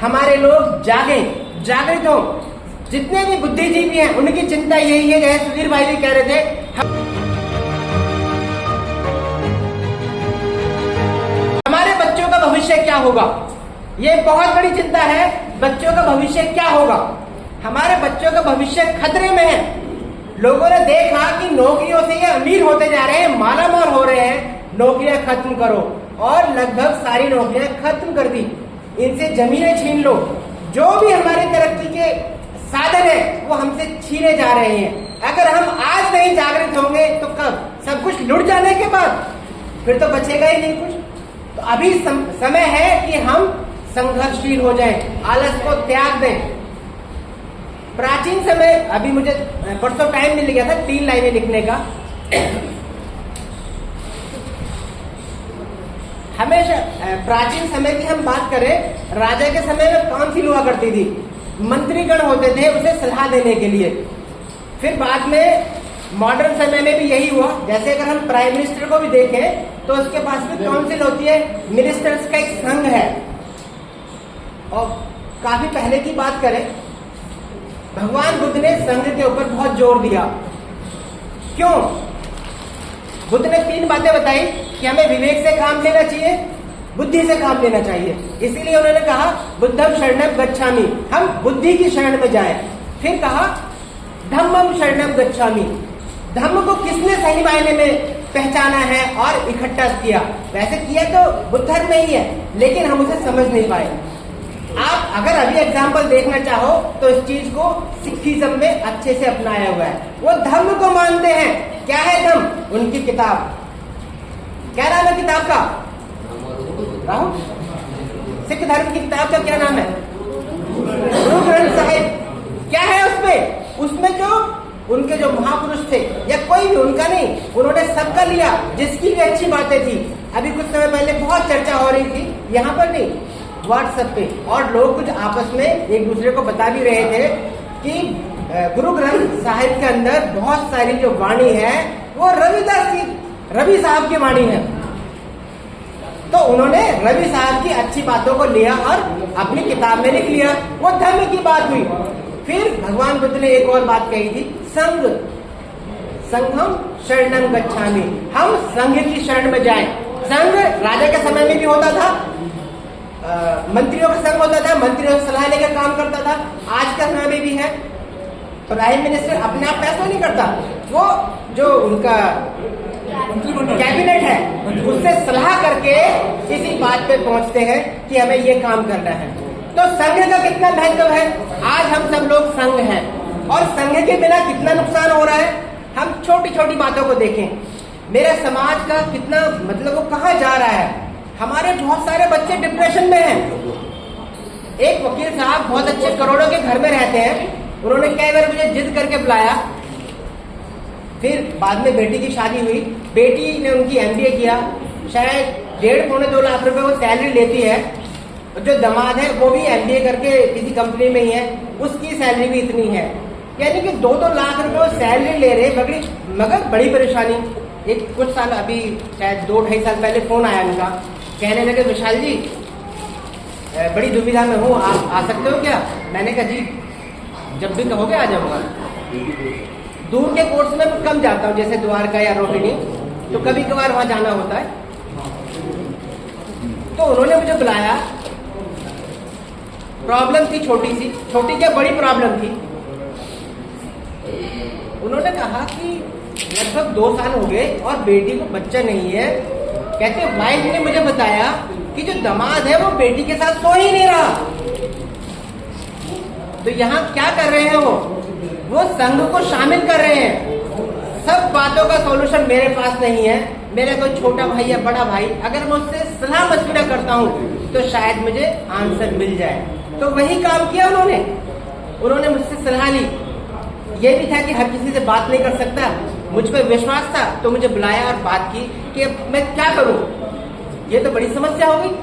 हमारे लोग जागृत हो। जितने भी बुद्धिजीवी हैं उनकी चिंता यही है, जैसे सुधीर भाई भी कह रहे थे, हमारे बच्चों का भविष्य क्या होगा। ये बहुत बड़ी चिंता है, बच्चों का भविष्य क्या होगा। हमारे बच्चों का भविष्य खतरे में है। लोगों ने देखा कि नौकरियों से ये अमीर होते जा रहे हैं, मालामाल हो रहे हैं, नौकरियां खत्म करो, और लगभग सारी नौकरियां खत्म कर दी। इनसे जमीनें छीन लो, जो भी हमारे तरक्की के साधन है वो हमसे छीने जा रहे हैं। अगर हम आज नहीं जागृत होंगे तो कब? सब कुछ लुट जाने के बाद फिर तो बचेगा ही नहीं कुछ। तो अभी समय है कि हम संघर्षशील हो जाएं, आलस को त्याग दें। प्राचीन समय, अभी मुझे परसों टाइम मिल गया था 3 लाइनें लिखने का। हमेशा प्राचीन समय की हम बात करें, राजा के समय में काउंसिल हुआ करती थी, मंत्रीगण होते थे उसे सलाह देने के लिए। फिर बाद में मॉडर्न समय में भी यही हुआ। जैसे अगर हम प्राइम मिनिस्टर को भी देखें तो उसके पास भी काउंसिल होती है, मिनिस्टर्स का एक संघ है। और काफी पहले की बात करें, भगवान बुद्ध ने संघ के ऊपर बहुत जोर दिया। क्यों? बुद्ध ने 3 बातें बताई कि हमें विवेक से काम लेना चाहिए, बुद्धि से काम लेना चाहिए। इसीलिए उन्होंने कहा बुद्धम शरणम गच्छामि, हम बुद्धि की शरण में जाएं। फिर कहा धम्मम शरणम गच्छामि, धम्म को किसने सही मायने में पहचाना है और इकट्ठा किया। वैसे किया तो बुद्ध धर्म में ही है, लेकिन हम उसे समझ नहीं पाए। आप अगर अभी एग्जाम्पल देखना चाहो तो इस चीज को सिखिज्म में अच्छे से अपनाया हुआ है। वो धर्म को मानते हैं। क्या है धर्म? उनकी किताब। क्या नाम है किताब का? राहुल, सिख धर्म की किताब का क्या नाम है? गुरु ग्रंथ साहिब। क्या है उसमें? उसमें जो उनके जो महापुरुष थे, या कोई भी, उनका नहीं, उन्होंने सबका लिया, जिसकी भी अच्छी बातें थी। अभी कुछ समय पहले बहुत चर्चा हो रही थी, यहाँ पर नहीं, व्हाट्सएप पे, और लोग कुछ आपस में एक दूसरे को बता भी रहे थे कि गुरु ग्रंथ साहिब के अंदर बहुत सारी जो वाणी है वो रविदास की, रवि साहब की वाणी है। तो उन्होंने रवि साहब की अच्छी बातों को लिया और अपनी किताब में लिख लिया। वो धर्म की बात हुई। फिर भगवान बुद्ध ने एक और बात कही थी, संघ, संघम शरणम गच्छामि, हम संघ की शरण में जाएं। संघ राजा के समय में भी होता था, मंत्रियों का संघ होता था, मंत्रियों से सलाह लेकर काम करता था। आज के समय में भी है। प्राइम मिनिस्टर अपने आप फैसला नहीं करता, वो जो उनका कैबिनेट है उससे सलाह करके किसी बात पे पहुंचते हैं कि हमें ये काम करना है। तो संघ का कितना महत्व है। आज हम सब लोग संघ हैं, और संघ के बिना कितना नुकसान हो रहा है। हम छोटी छोटी बातों को देखें, मेरे समाज का कितना, मतलब वो कहाँ जा रहा है। हमारे बहुत सारे बच्चे डिप्रेशन में हैं। एक वकील साहब बहुत अच्छे, करोड़ों के घर में रहते हैं, उन्होंने कई बार मुझे जिद करके बुलाया। फिर बाद में बेटी की शादी हुई, बेटी ने उनकी MBA किया, शायद 1.5-2 लाख रुपए वो सैलरी लेती है। जो दामाद है वो भी MBA करके किसी कंपनी में ही है, उसकी सैलरी भी इतनी है। यानी कि 2-2 लाख रुपए वो सैलरी ले रहे, मगर बड़ी परेशानी। एक कुछ साल, अभी शायद 2-2.5 साल पहले फोन आया उनका, कहने लगे विशाल जी बड़ी दुविधा में हूँ, आप आ सकते हो क्या? मैंने कहा जी जब भी कहोगे आ जाऊंगा। दूर के कोर्स में मैं कम जाता हूँ, जैसे द्वारका या रोहिणी, तो कभी कभार वहां जाना होता है। तो उन्होंने मुझे बुलाया, प्रॉब्लम थी छोटी सी, छोटी क्या बड़ी प्रॉब्लम थी। उन्होंने कहा कि लगभग 2 साल हो गए और बेटी को बच्चा नहीं है। कहते वाइफ ने मुझे बताया कि जो दामाद है वो बेटी के साथ सो ही नहीं रहा। तो यहाँ क्या कर रहे हैं वो संघ को शामिल कर रहे हैं। सब बातों का सॉल्यूशन मेरे पास नहीं है। मेरा कोई छोटा भाई या बड़ा भाई, अगर मैं उससे सलाह मशविरा करता हूँ तो शायद मुझे आंसर मिल जाए। तो वही काम किया उन्होंने मुझसे सलाह ली। ये भी था कि हर किसी से बात नहीं कर सकता, मुझ पर विश्वास था तो मुझे बुलाया और बात की कि मैं क्या करूं। ये तो बड़ी समस्या हो गई।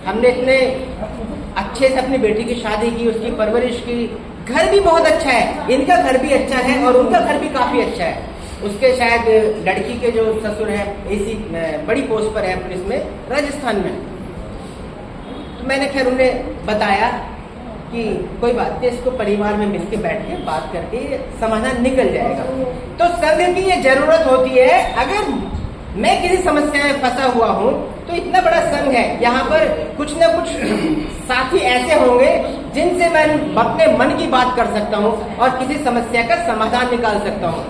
हमने इतने अच्छे से अपनी बेटी की शादी की, उसकी परवरिश की, घर भी बहुत अच्छा है, इनका घर भी अच्छा है और उनका घर भी काफी अच्छा है। उसके शायद लड़की के जो ससुर है इसी बड़ी पोस्ट पर है पुलिस में, राजस्थान में। तो मैंने खैर उन्हें बताया कि कोई बात नहीं, इसको परिवार में मिलके बैठ के बात करके समाधान निकल जाएगा। तो संघ की ये जरूरत होती है। अगर मैं किसी समस्या में फंसा हुआ हूँ तो इतना बड़ा संघ है, यहाँ पर कुछ न कुछ साथी ऐसे होंगे जिनसे मैं अपने मन की बात कर सकता हूँ और किसी समस्या का समाधान निकाल सकता हूँ।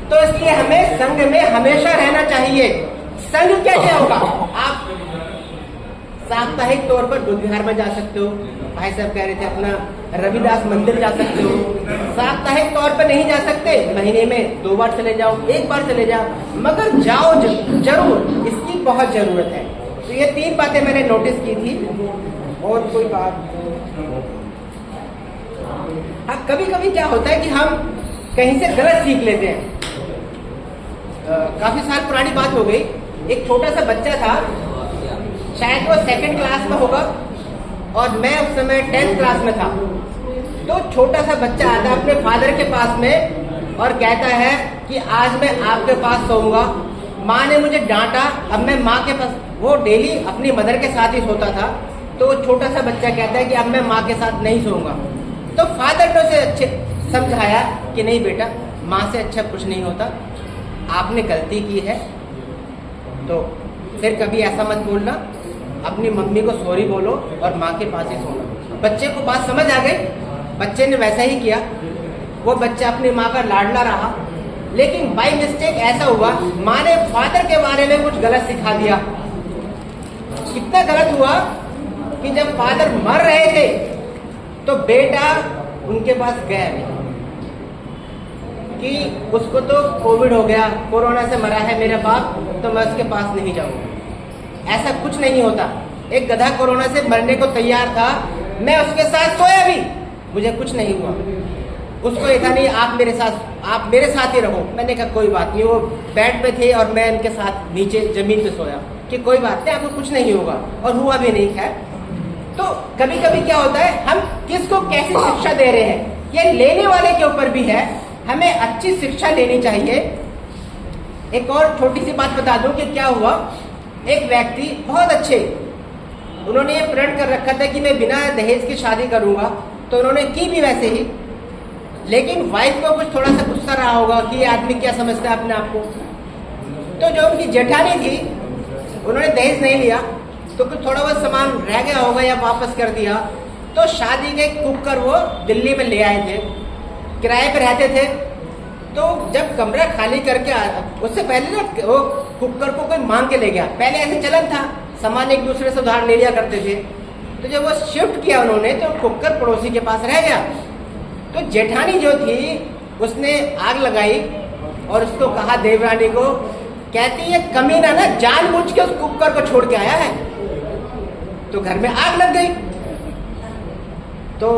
तो इसलिए हमें संघ में हमेशा रहना चाहिए। संघ क्या होगा, आप साप्ताहिक तौर पर बुद्ध विहार में जा सकते हो, भाई साहब कह रहे थे अपना रविदास मंदिर जा सकते हो। साप्ताहिक तौर पर नहीं जा सकते, महीने में 2 बार चले जाओ, 1 बार चले जाओ, मगर जाओ जरूर, इसकी बहुत जरूरत है। तो ये 3 बातें मैंने नोटिस की थी। और कोई बात, हाँ, कभी कभी क्या होता है कि हम कहीं से गलत सीख लेते हैं। काफी साल पुरानी बात हो गई, एक छोटा सा बच्चा था, शायद वो 2nd क्लास में होगा और मैं उस समय 10th क्लास में था। तो छोटा सा बच्चा आता है अपने फादर के पास में और कहता है कि आज मैं आपके पास सोऊंगा, माँ ने मुझे डांटा, अब मैं माँ के पास। वो डेली अपनी मदर के साथ ही सोता था। तो छोटा सा बच्चा कहता है कि अब मैं माँ के साथ नहीं सोऊंगा। तो फादर ने उसे अच्छे समझाया कि नहीं बेटा, माँ से अच्छा कुछ नहीं होता, आपने गलती की है तो फिर कभी ऐसा मत बोलना, अपनी मम्मी को सॉरी बोलो और माँ के पास ही सोना। बच्चे को बात समझ आ गई, बच्चे ने वैसा ही किया। वो बच्चा अपनी माँ का लाडला रहा, लेकिन बाय मिस्टेक ऐसा हुआ, माँ ने फादर के बारे में कुछ गलत सिखा दिया। कितना गलत हुआ कि जब फादर मर रहे थे तो बेटा उनके पास गया नहीं कि उसको तो कोविड हो गया, कोरोना से मरा है मेरा बाप, तो मैं उसके पास नहीं जाऊंगा। ऐसा कुछ नहीं होता। एक गधा कोरोना से मरने को तैयार था, मैं उसके साथ सोया भी, मुझे कुछ नहीं हुआ। उसको ये था नहीं आप मेरे साथ ही रहो। मैंने कहा कोई बात नहीं, वो बेड पे थे और मैं उनके साथ नीचे जमीन पे सोया कि कोई बात नहीं, आपको कुछ नहीं होगा, और हुआ भी नहीं। खैर, तो कभी कभी क्या होता है, हम किसको कैसी शिक्षा दे रहे हैं, ये लेने वाले के ऊपर भी है। हमें अच्छी शिक्षा लेनी चाहिए। एक और छोटी सी बात बता दूं कि क्या हुआ, एक व्यक्ति बहुत अच्छे, उन्होंने ये प्रण कर रखा था कि मैं बिना दहेज की शादी करूंगा, तो उन्होंने की भी वैसे ही। लेकिन वाइफ को कुछ थोड़ा सा गुस्सा रहा होगा कि ये आदमी क्या समझता है अपने आप को। तो जो उनकी जेठानी थी, उन्होंने दहेज नहीं लिया, तो कुछ थोड़ा बहुत सामान रह गया होगा या वापस कर दिया। तो शादी के कुकर वो दिल्ली में ले आए थे, किराए पे रहते थे। तो जब कमरा खाली करके उससे पहले ना वो कुकर को कोई मांग के ले गया। पहले ऐसे चलन था, सामान एक दूसरे से उधार ले लिया करते थे। तो जब वो शिफ्ट किया उन्होंने, तो कुकर पड़ोसी के पास रह गया। तो जेठानी जो थी उसने आग लगाई और उसको कहा, देवरानी को, कहती है कमीना ना जानबूझ के उस कुकर को छोड़ के आया है। तो घर में आग लग गई। तो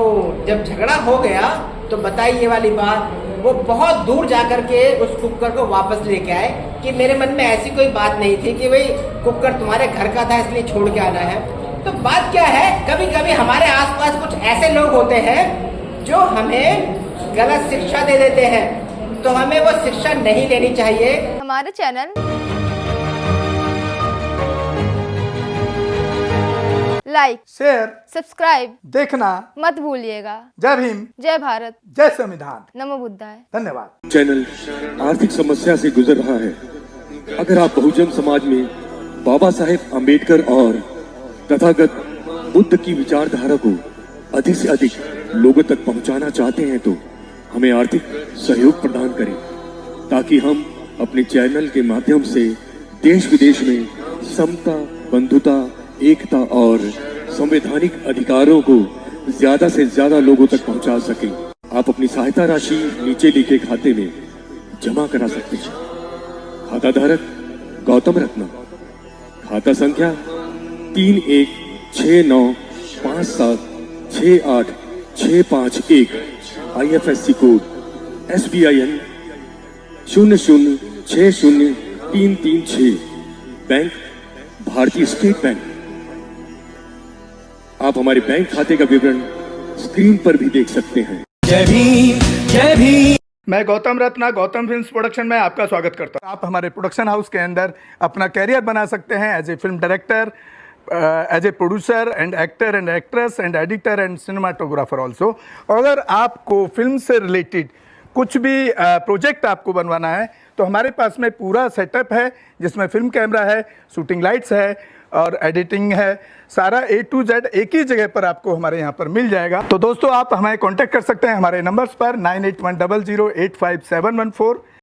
जब झगड़ा हो गया तो बताई ये वाली बात, वो बहुत दूर जाकर के उस कुकर को वापस लेके आए कि मेरे मन में ऐसी कोई बात नहीं थी कि भाई कुकर तुम्हारे घर का था इसलिए छोड़ के आना है। तो बात क्या है, कभी कभी हमारे आसपास कुछ ऐसे लोग होते हैं जो हमें गलत शिक्षा दे देते हैं, तो हमें वो शिक्षा नहीं लेनी चाहिए। हमारे चैनल लाइक, शेयर, सब्सक्राइब देखना मत भूलिएगा। जय भीम, जय भारत, जय संविधान, नमो बुद्धाय। धन्यवाद। चैनल आर्थिक समस्या से गुजर रहा है। अगर आप बहुजन समाज में बाबा साहेब आम्बेडकर और तथागत बुद्ध की विचारधारा को अधिक से अधिक लोगों तक पहुंचाना चाहते हैं, तो हमें आर्थिक सहयोग प्रदान करें, ताकि हम अपने चैनल के माध्यम से देश विदेश में समता, बंधुता, एकता और संवैधानिक अधिकारों को ज्यादा से ज्यादा लोगों तक पहुंचा सकें। आप अपनी सहायता राशि नीचे लिखे खाते में जमा करा सकते हैं। खाता धारक गौतम रत्न, खाता संख्या 3169576865 IFSC कोड SBIN 0060336, बैंक भारतीय स्टेट बैंक। आप हमारे बैंक खाते का विवरण स्क्रीन पर भी देख सकते हैं। जय भीम, जय भीम। मैं गौतम रत्ना गौतम फिल्म्स प्रोडक्शन में आपका स्वागत करता हूं। आप हमारे प्रोडक्शन हाउस के अंदर अपना कैरियर बना सकते हैं as a film director, as a producer and actor and actress and editor and cinematographer also. अगर आपको फिल्म से रिलेटेड कुछ भी प्रोजेक्ट आपको बनवाना है तो हमारे पास में पूरा सेटअप है, जिसमें फिल्म कैमरा है, शूटिंग लाइट्स है और एडिटिंग है। सारा A to Z एक ही जगह पर आपको हमारे यहाँ पर मिल जाएगा। तो दोस्तों आप हमें कांटेक्ट कर सकते हैं हमारे नंबर्स पर 9810085714।